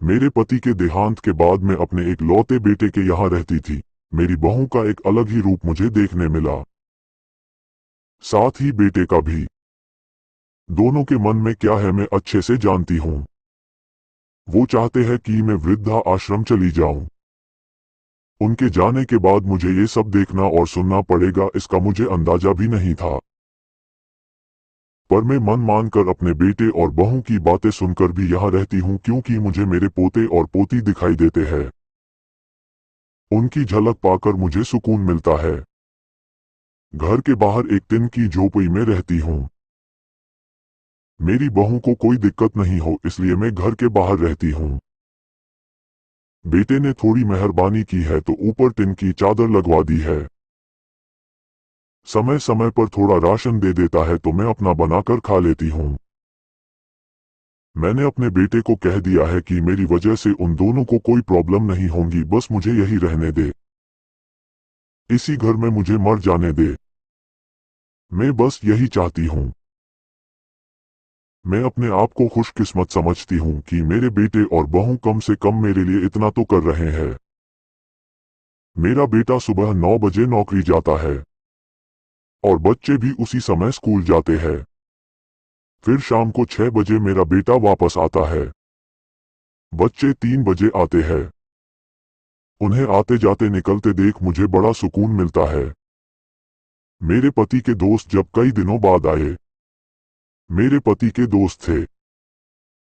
मेरे पति के देहांत के बाद मैं अपने एक लौते बेटे के यहाँ रहती थी। मेरी बहू का एक अलग ही रूप मुझे देखने मिला, साथ ही बेटे का भी। दोनों के मन में क्या है मैं अच्छे से जानती हूँ। वो चाहते हैं कि मैं वृद्धा आश्रम चली जाऊं। उनके जाने के बाद मुझे ये सब देखना और सुनना पड़ेगा, इसका मुझे अंदाजा भी नहीं था। पर मैं मन मानकर अपने बेटे और बहू की बातें सुनकर भी यहाँ रहती हूँ, क्योंकि मुझे मेरे पोते और पोती दिखाई देते हैं। उनकी झलक पाकर मुझे सुकून मिलता है। घर के बाहर एक टिन की झोपड़ी में रहती हूँ। मेरी बहू को कोई दिक्कत नहीं हो, इसलिए मैं घर के बाहर रहती हूँ। बेटे ने थोड़ी मेहरबानी की है तो ऊपर टिन की चादर लगवा दी है। समय समय पर थोड़ा राशन दे देता है तो मैं अपना बनाकर खा लेती हूँ। मैंने अपने बेटे को कह दिया है कि मेरी वजह से उन दोनों को कोई प्रॉब्लम नहीं होगी, बस मुझे यही रहने दे। इसी घर में मुझे मर जाने दे। मैं बस यही चाहती हूँ। मैं अपने आप को खुशकिस्मत समझती हूँ कि मेरे बेटे और बहू कम से कम मेरे लिए इतना तो कर रहे हैं। मेरा बेटा सुबह 9 बजे नौकरी जाता है और बच्चे भी उसी समय स्कूल जाते हैं। फिर शाम को 6 बजे मेरा बेटा वापस आता है। बच्चे 3 बजे आते हैं। उन्हें आते जाते निकलते देख मुझे बड़ा सुकून मिलता है। मेरे पति के दोस्त जब कई दिनों बाद आए, मेरे पति के दोस्त थे,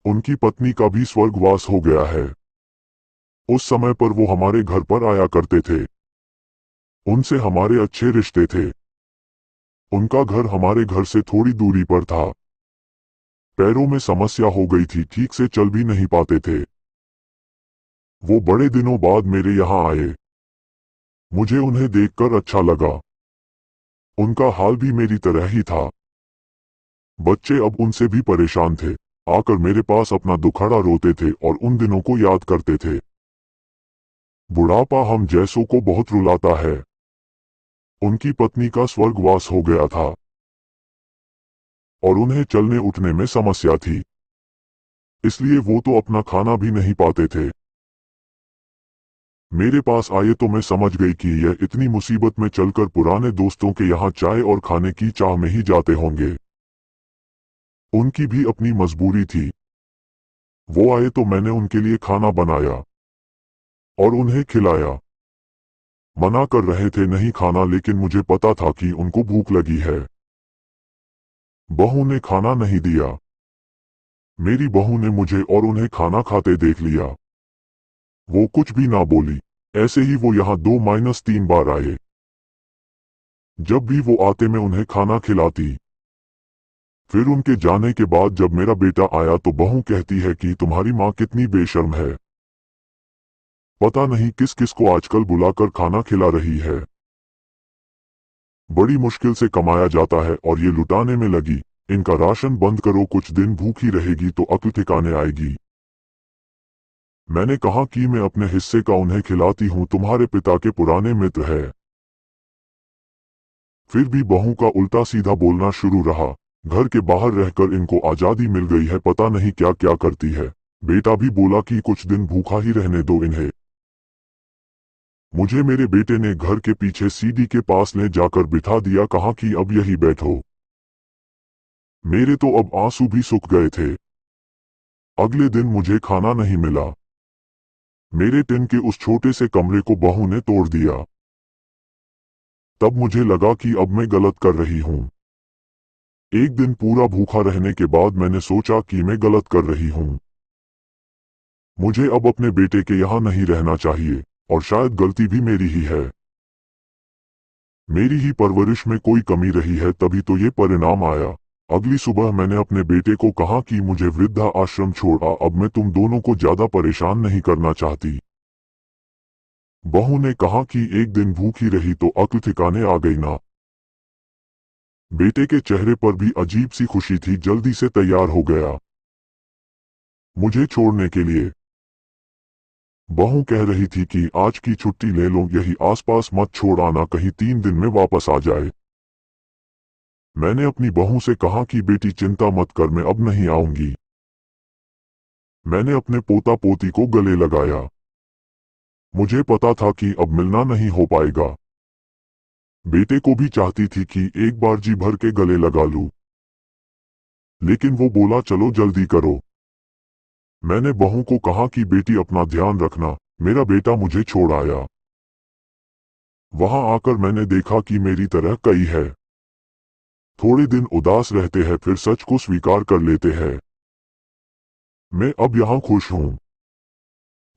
उनकी पत्नी का भी स्वर्गवास हो गया है। उस समय पर वो हमारे घर पर आया करते थे। उनसे हमारे अच्छे रिश्ते थे। उनका घर हमारे घर से थोड़ी दूरी पर था। पैरों में समस्या हो गई थी, ठीक से चल भी नहीं पाते थे। वो बड़े दिनों बाद मेरे यहाँ आए। मुझे उन्हें देखकर अच्छा लगा। उनका हाल भी मेरी तरह ही था। बच्चे अब उनसे भी परेशान थे। आकर मेरे पास अपना दुखड़ा रोते थे और उन दिनों को याद करते थे। बुढ़ापा हम जैसों को बहुत रुलाता है। उनकी पत्नी का स्वर्गवास हो गया था और उन्हें चलने उठने में समस्या थी, इसलिए वो तो अपना खाना भी नहीं पाते थे। मेरे पास आए तो मैं समझ गई कि यह इतनी मुसीबत में चलकर पुराने दोस्तों के यहाँ चाय और खाने की चाह में ही जाते होंगे। उनकी भी अपनी मजबूरी थी। वो आए तो मैंने उनके लिए खाना बनाया और उन्हें खिलाया। मना कर रहे थे नहीं खाना, लेकिन मुझे पता था कि उनको भूख लगी है। बहू ने खाना नहीं दिया। मेरी बहू ने मुझे और उन्हें खाना खाते देख लिया। वो कुछ भी ना बोली। ऐसे ही वो यहाँ 2-3 बार आए। जब भी वो आते मैं उन्हें खाना खिलाती। फिर उनके जाने के बाद जब मेरा बेटा आया तो बहू कहती है कि तुम्हारी माँ कितनी बेशर्म है, पता नहीं किस किस को आजकल बुलाकर खाना खिला रही है। बड़ी मुश्किल से कमाया जाता है और ये लुटाने में लगी। इनका राशन बंद करो, कुछ दिन भूखी रहेगी तो अक्ल ठिकाने आएगी। मैंने कहा कि मैं अपने हिस्से का उन्हें खिलाती हूँ, तुम्हारे पिता के पुराने मित्र है। फिर भी बहू का उल्टा सीधा बोलना शुरू रहा। घर के बाहर रहकर इनको आजादी मिल गई है, पता नहीं क्या क्या करती है। बेटा भी बोला कि कुछ दिन भूखा ही रहने दो इन्हें। मुझे मेरे बेटे ने घर के पीछे सीढ़ी के पास ले जाकर बिठा दिया, कहा कि अब यही बैठो। मेरे तो अब आंसू भी सूख गए थे। अगले दिन मुझे खाना नहीं मिला। मेरे टिन के उस छोटे से कमरे को बहू ने तोड़ दिया। तब मुझे लगा कि अब मैं गलत कर रही हूँ। एक दिन पूरा भूखा रहने के बाद मैंने सोचा कि मैं गलत कर रही हूँ। मुझे अब अपने बेटे के यहाँ नहीं रहना चाहिए और शायद गलती भी मेरी ही है। मेरी ही परवरिश में कोई कमी रही है, तभी तो ये परिणाम आया। अगली सुबह मैंने अपने बेटे को कहा कि मुझे वृद्धा आश्रम छोड़ा, अब मैं तुम दोनों को ज्यादा परेशान नहीं करना चाहती। बहू ने कहा कि एक दिन भूखी रही तो अक्ल ठिकाने आ गई ना। बेटे के चेहरे पर भी अजीब सी खुशी थी, जल्दी से तैयार हो गया मुझे छोड़ने के लिए। बहू कह रही थी कि आज की छुट्टी ले लो, यही आसपास मत छोड़ आना, कहीं 3 दिन में वापस आ जाए। मैंने अपनी बहू से कहा कि बेटी चिंता मत कर, मैं अब नहीं आऊंगी। मैंने अपने पोता पोती को गले लगाया। मुझे पता था कि अब मिलना नहीं हो पाएगा। बेटे को भी चाहती थी कि एक बार जी भर के गले लगा लूं, लेकिन वो बोला चलो जल्दी करो। मैंने बहू को कहा कि बेटी अपना ध्यान रखना। मेरा बेटा मुझे छोड़ आया। वहां आकर मैंने देखा कि मेरी तरह कई है। थोड़े दिन उदास रहते हैं, फिर सच को स्वीकार कर लेते हैं। मैं अब यहाँ खुश हूँ।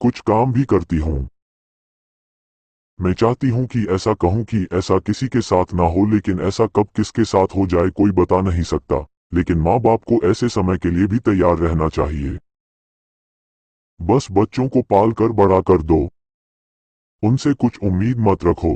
कुछ काम भी करती हूँ। मैं चाहती हूँ कि ऐसा कहूँ कि ऐसा किसी के साथ ना हो, लेकिन ऐसा कब किसके साथ हो जाए कोई बता नहीं सकता। लेकिन माँ बाप को ऐसे समय के लिए भी तैयार रहना चाहिए। बस बच्चों को पाल कर बड़ा कर दो। उनसे कुछ उम्मीद मत रखो।